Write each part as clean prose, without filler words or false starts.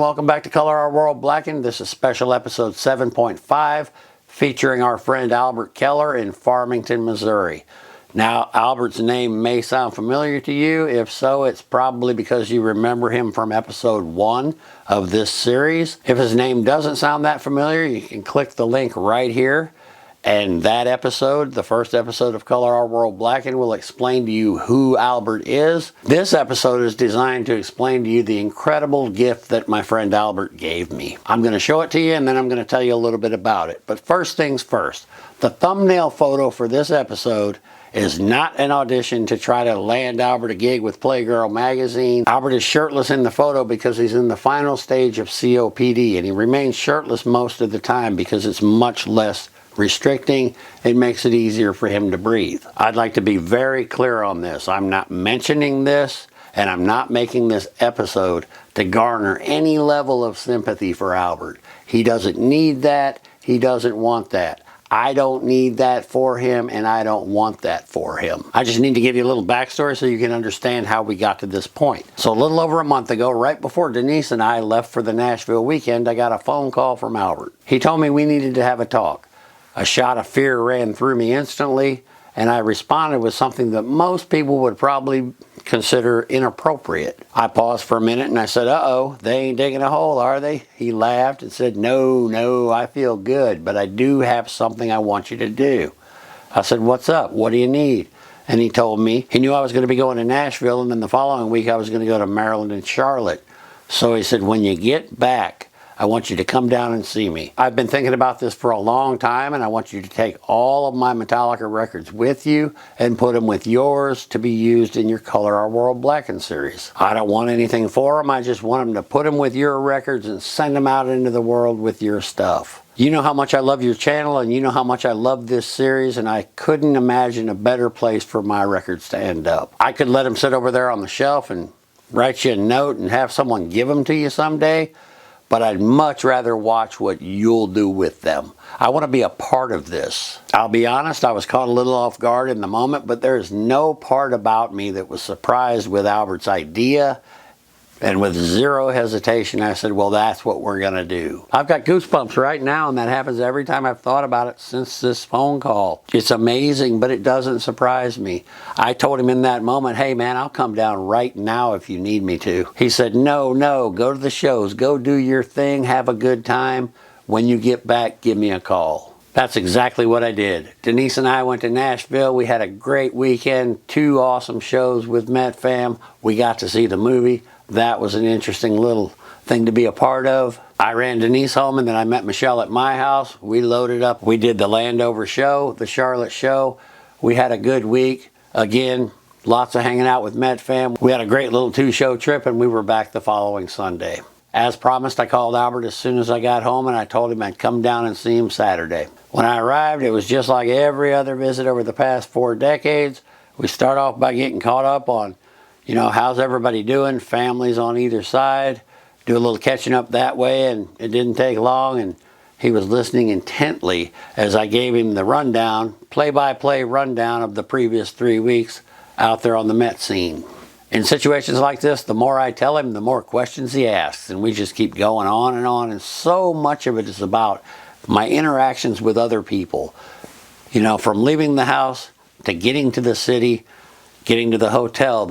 welcome back to Color Our World Blackened. This is special episode 7.5 featuring our friend Albert Keller in Farmington, Missouri. Now, Albert's name may sound familiar to you. If so, it's probably because you remember him from episode 1 of this series. If his name doesn't sound that familiar, you can click the link right here. And that episode, the first episode of Color Our World Blackened, will explain to you who Albert is. This episode is designed to explain to you the incredible gift that my friend Albert gave me. I'm going to show it to you and then I'm going to tell you a little bit about it. But first things first, the thumbnail photo for this episode is not an audition to try to land Albert a gig with Playgirl magazine. Albert is shirtless in the photo because he's in the final stage of COPD, and he remains shirtless most of the time because it's much less restricting. It makes it easier for him to breathe. I'd like to be very clear on this. I'm not mentioning this, and I'm not making this episode to garner any level of sympathy for Albert. He doesn't need that. He doesn't want that. I don't need that for him, and I don't want that for him. I just need to give you a little backstory so you can understand how we got to this point. So a little over a month ago, right before Denise and I left for the Nashville weekend, I got a phone call from Albert. He told me we needed to have a talk. A shot of fear ran through me instantly, and I responded with something that most people would probably consider inappropriate. I paused for a minute and I said, "Uh-oh, they ain't digging a hole, are they?" He laughed and said, No, I feel good, but I do have something I want you to do." I said, "What's up? What do you need?" And he told me he knew I was going to be going to Nashville, and then the following week I was going to go to Maryland and Charlotte. So he said, "When you get back, I want you to come down and see me. I've been thinking about this for a long time, and I want you to take all of my Metallica records with you and put them with yours to be used in your Color Our World Blackened series. I don't want anything for them. I just want them to put them with your records and send them out into the world with your stuff. You know how much I love your channel, and you know how much I love this series, and I couldn't imagine a better place for my records to end up. I could let them sit over there on the shelf and write you a note and have someone give them to you someday, but I'd much rather watch what you'll do with them. I want to be a part of this." I'll be honest, I was caught a little off guard in the moment, but there's no part about me that was surprised with Albert's idea. And with zero hesitation, I said, "Well, that's what we're going to do." I've got goosebumps right now, and that happens every time I've thought about it since this phone call. It's amazing, but it doesn't surprise me. I told him in that moment, "Hey, man, I'll come down right now if you need me to." He said, No, go to the shows. Go do your thing. Have a good time. When you get back, give me a call." That's exactly what I did. Denise and I went to Nashville. We had a great weekend. 2 awesome shows with MetFam. We got to see the movie. That was an interesting little thing to be a part of. I ran Denise home, and then I met Michelle at my house. We loaded up. We did the Landover show, the Charlotte show. We had a good week. Again, lots of hanging out with MetFam. We had a great little 2-show trip, and we were back the following Sunday. As promised, I called Albert as soon as I got home, and I told him I'd come down and see him Saturday. When I arrived, it was just like every other visit over the past 4 decades. We start off by getting caught up on, how's everybody doing, families on either side. Do a little catching up that way, and it didn't take long, and he was listening intently as I gave him the rundown, play-by-play rundown of the previous 3 weeks out there on the Met scene. In situations like this, the more I tell him, the more questions he asks, and we just keep going on, and so much of it is about my interactions with other people. From leaving the house to getting to the city, getting to the hotel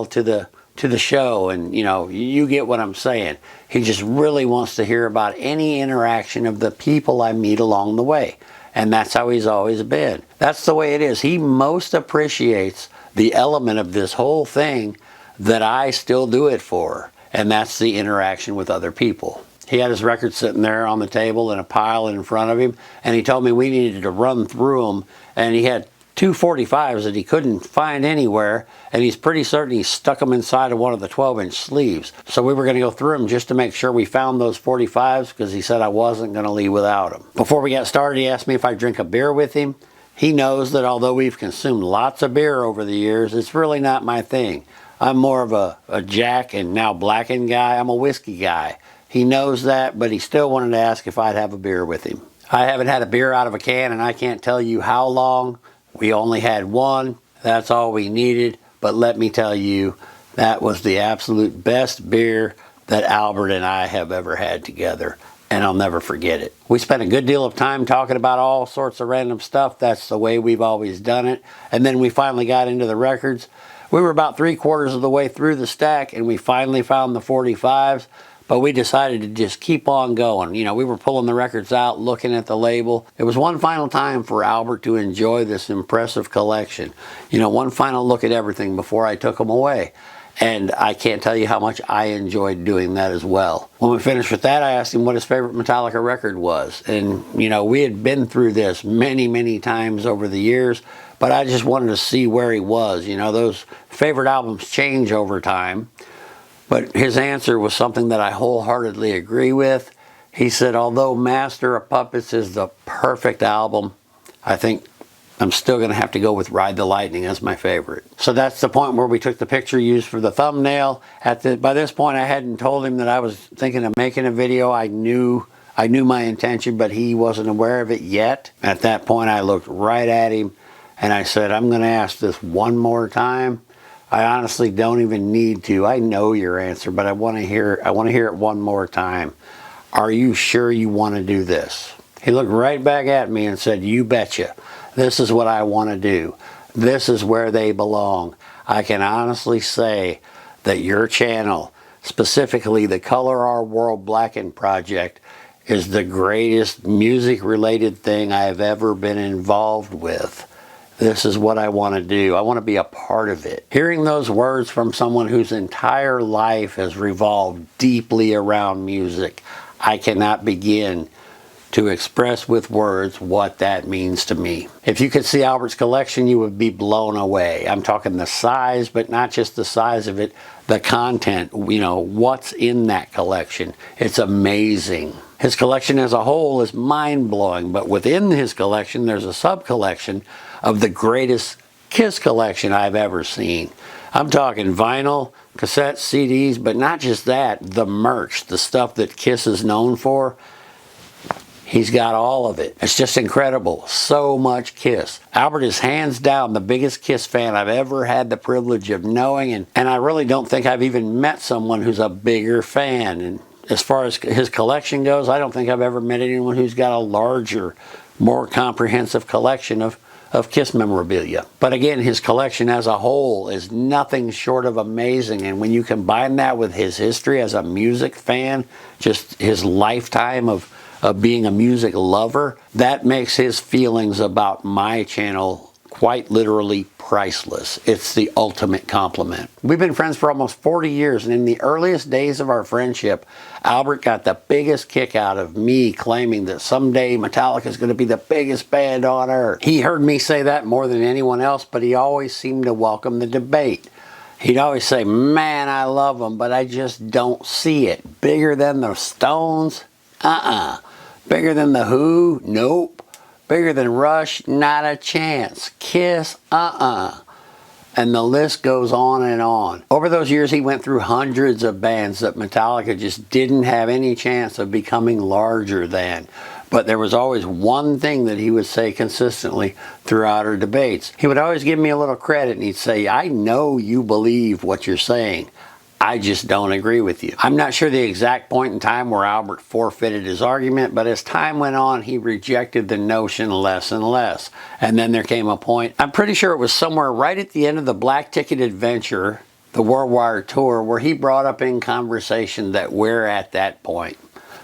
to the show, and you get what I'm saying. He just really wants to hear about any interaction of the people I meet along the way, and that's how he's always been. That's the way it is. He most appreciates the element of this whole thing that I still do it for, and that's the interaction with other people. He had his records sitting there on the table in a pile in front of him, and he told me we needed to run through them, and he had 2 45s that he couldn't find anywhere, and he's pretty certain he stuck them inside of one of the 12-inch sleeves. So we were going to go through them just to make sure we found those 45s, because he said I wasn't going to leave without them. Before we got started, he asked me if I'd drink a beer with him. He knows that although we've consumed lots of beer over the years, it's really not my thing. I'm more of a Jack and now Blackened guy. I'm a whiskey guy. He knows that, but he still wanted to ask if I'd have a beer with him. I haven't had a beer out of a can, and I can't tell you how long. We only had one. That's all we needed. But let me tell you, that was the absolute best beer that Albert and I have ever had together, and I'll never forget it. We spent a good deal of time talking about all sorts of random stuff. That's the way we've always done it. And then we finally got into the records. We were about 3/4 of the way through the stack, and we finally found the 45s, but we decided to just keep on going. You know, we were pulling the records out, looking at the label. It was one final time for Albert to enjoy this impressive collection. You know, one final look at everything before I took him away. And I can't tell you how much I enjoyed doing that as well. When we finished with that, I asked him what his favorite Metallica record was. And, you know, we had been through this many, many times over the years, but I just wanted to see where he was. You know, those favorite albums change over time. But his answer was something that I wholeheartedly agree with. He said, although Master of Puppets is the perfect album, I think I'm still going to have to go with Ride the Lightning as my favorite. So that's the point where we took the picture used for the thumbnail. By this point, I hadn't told him that I was thinking of making a video. I knew my intention, but he wasn't aware of it yet. At that point, I looked right at him and I said, I'm going to ask this one more time. I honestly don't even need to. I know your answer, but I want to hear it one more time. Are you sure you want to do this? He looked right back at me and said, you betcha. This is what I want to do. This is where they belong. I can honestly say that your channel, specifically the Color Our World Blackened project, is the greatest music-related thing I have ever been involved with. This is what I want to do. I want to be a part of it. Hearing those words from someone whose entire life has revolved deeply around music, I cannot begin to express with words what that means to me. If you could see Albert's collection, you would be blown away. I'm talking the size, but not just the size of it, the content, you know, what's in that collection. It's amazing. His collection as a whole is mind-blowing, but within his collection, there's a sub-collection of the greatest Kiss collection I've ever seen. I'm talking vinyl, cassettes, CDs, but not just that, the merch, the stuff that Kiss is known for. He's got all of it. It's just incredible. So much Kiss. Albert is hands down the biggest Kiss fan I've ever had the privilege of knowing, and I really don't think I've even met someone who's a bigger fan. And as far as his collection goes, I don't think I've ever met anyone who's got a larger, more comprehensive collection of Kiss memorabilia. But again, his collection as a whole is nothing short of amazing. And when you combine that with his history as a music fan, just his lifetime of being a music lover, that makes his feelings about my channel quite literally priceless. It's the ultimate compliment. We've been friends for almost 40 years, and in the earliest days of our friendship, Albert got the biggest kick out of me claiming that someday Metallica is going to be the biggest band on earth. He heard me say that more than anyone else, but he always seemed to welcome the debate. He'd always say, man, I love them, but I just don't see it. Bigger than the Stones? Bigger than the Who? Nope. Bigger than Rush? Not a chance. Kiss? And the list goes on and on. Over those years, he went through hundreds of bands that Metallica just didn't have any chance of becoming larger than. But there was always one thing that he would say consistently throughout our debates. He would always give me a little credit, and he'd say, I know you believe what you're saying. I just don't agree with you. I'm not sure the exact point in time where Albert forfeited his argument, but as time went on, he rejected the notion less and less. And then there came a point, I'm pretty sure it was somewhere right at the end of the Black Ticket Adventure, the Worldwide Tour, where he brought up in conversation that we're at that point.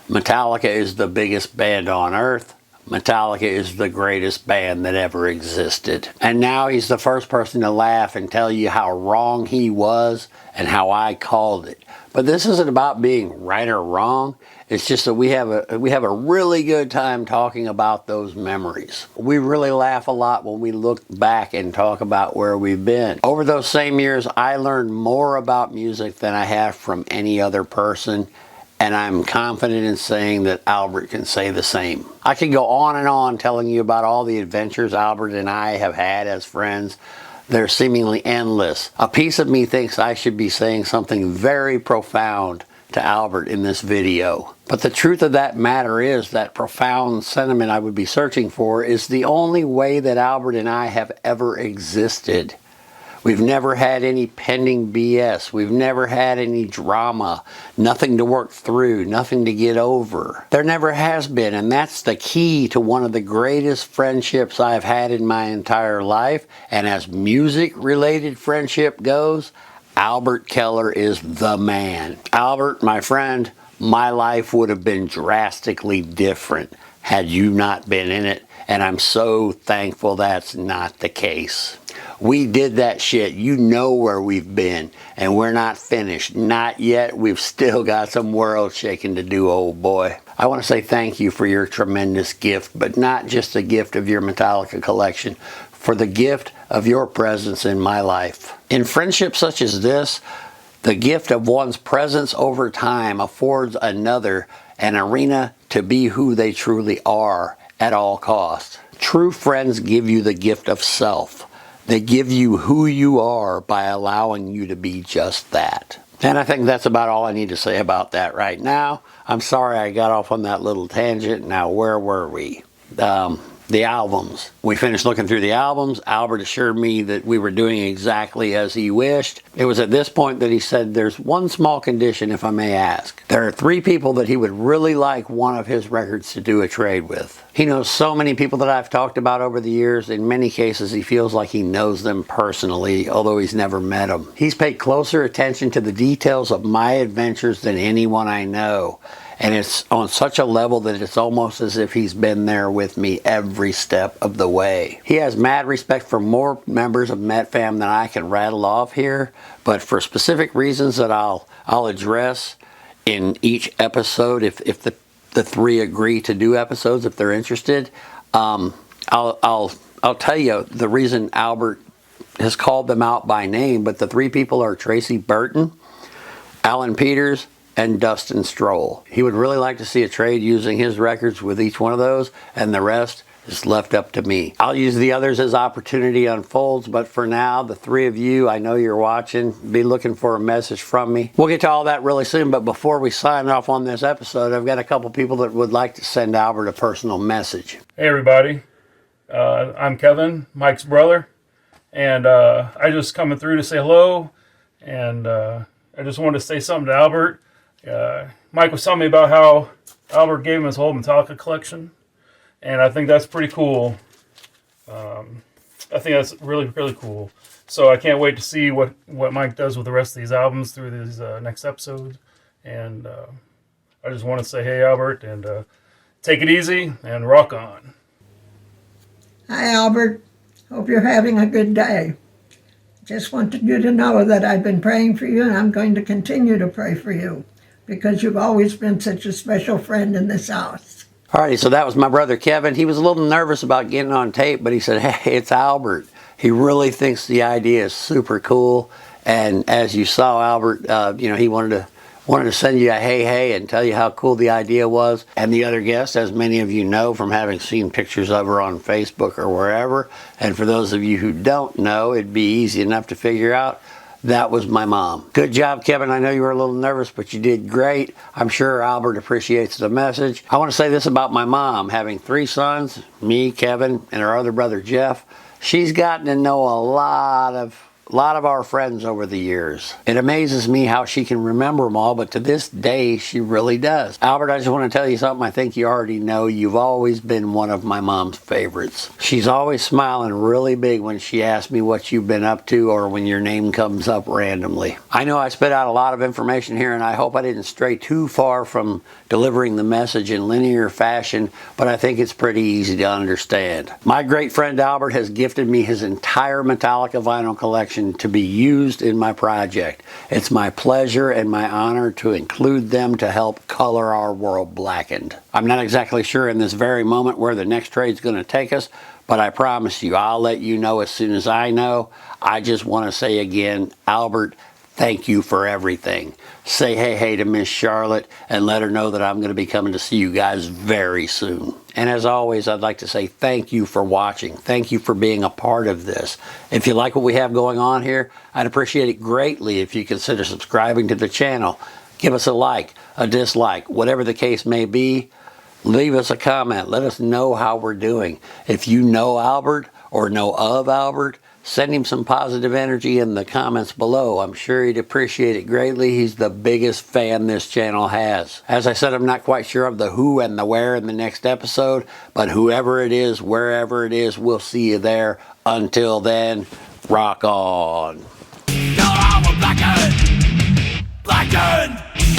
Metallica is the biggest band on earth. Metallica is the greatest band that ever existed. And now he's the first person to laugh and tell you how wrong he was and how I called it. But this isn't about being right or wrong. It's just that we have a really good time talking about those memories. We really laugh a lot when we look back and talk about where we've been. Over those same years, I learned more about music than I have from any other person. And I'm confident in saying that Albert can say the same. I could go on and on telling you about all the adventures Albert and I have had as friends. They're seemingly endless. A piece of me thinks I should be saying something very profound to Albert in this video. But the truth of that matter is that profound sentiment I would be searching for is the only way that Albert and I have ever existed. We've never had any pending BS. We've never had any drama, nothing to work through, nothing to get over. There never has been, and that's the key to one of the greatest friendships I've had in my entire life. And as music-related friendship goes, Albert Keller is the man. Albert, my friend, my life would have been drastically different had you not been in it, and I'm so thankful that's not the case. We did that shit. You know where we've been, and we're not finished. Not yet. We've still got some world shaking to do, old boy. I want to say thank you for your tremendous gift, but not just the gift of your Metallica collection, for the gift of your presence in my life. In friendships such as this, the gift of one's presence over time affords another an arena to be who they truly are at all costs. True friends give you the gift of self. They give you who you are by allowing you to be just that. And I think that's about all I need to say about that right now. I'm sorry I got off on that little tangent. Now, where were we? The albums. We finished looking through the albums. Albert assured me that we were doing exactly as he wished. It was at this point that he said, there's one small condition, if I may ask. There are 3 people that he would really like one of his records to do a trade with. He knows so many people that I've talked about over the years. In many cases, he feels like he knows them personally, although he's never met them. He's paid closer attention to the details of my adventures than anyone I know. And it's on such a level that it's almost as if he's been there with me every step of the way. He has mad respect for more members of MetFam than I can rattle off here, but for specific reasons that I'll address in each episode, if the 3 agree to do episodes, if they're interested, I'll tell you the reason Albert has called them out by name. But the 3 people are Tracy Burton, Alan Peters, and Dustin Stroll. He would really like to see a trade using his records with each one of those, and the rest is left up to me. I'll use the others as opportunity unfolds, but for now, the 3 of you, I know you're watching, be looking for a message from me. We'll get to all that really soon, but before we sign off on this episode, I've got a couple people that would like to send Albert a personal message. Hey everybody, I'm Kevin, Mike's brother, and I just coming through to say hello, and I just wanted to say something to Albert. Mike was telling me about how Albert gave him his whole Metallica collection, and I think that's pretty cool. I think that's really, really cool. So I can't wait to see what Mike does with the rest of these albums through these next episodes. And I just want to say, hey, Albert, and take it easy and rock on. Hi, Albert. Hope you're having a good day. Just wanted you to know that I've been praying for you, and I'm going to continue to pray for you, because you've always been such a special friend in this house. Alrighty, so that was my brother Kevin. He was a little nervous about getting on tape, but he said, hey, it's Albert. He really thinks the idea is super cool. And as you saw, Albert, he wanted to send you a hey and tell you how cool the idea was. And the other guest, as many of you know from having seen pictures of her on Facebook or wherever, and for those of you who don't know, it'd be easy enough to figure out, that was my mom. Good job, Kevin. I know you were a little nervous, but you did great. I'm sure Albert appreciates the message. I want to say this about my mom. Having 3 sons, me, Kevin, and her other brother, Jeff, she's gotten to know a lot of our friends over the years. It amazes me how she can remember them all, but to this day, she really does. Albert, I just want to tell you something I think you already know. You've always been one of my mom's favorites. She's always smiling really big when she asks me what you've been up to or when your name comes up randomly. I know I spit out a lot of information here, and I hope I didn't stray too far from delivering the message in linear fashion, but I think it's pretty easy to understand. My great friend Albert has gifted me his entire Metallica vinyl collection to be used in my project. It's my pleasure and my honor to include them to help color our world blackened. I'm not exactly sure in this very moment where the next trade's going to take us, but I promise you, I'll let you know as soon as I know. I just want to say again, Albert, thank you for everything. Say hey to Miss Charlotte and let her know that I'm going to be coming to see you guys very soon. And as always, I'd like to say thank you for watching. Thank you for being a part of this. If you like what we have going on here, I'd appreciate it greatly if you consider subscribing to the channel. Give us a like, a dislike, whatever the case may be. Leave us a comment. Let us know how we're doing. If you know Albert or know of Albert, Send him some positive energy in the comments below. I'm sure he'd appreciate it greatly. He's the biggest fan this channel has. As I said, I'm not quite sure of the who and the where in the next episode, but whoever it is, wherever it is, we'll see you there. Until then, rock on. Blackened! Blackened!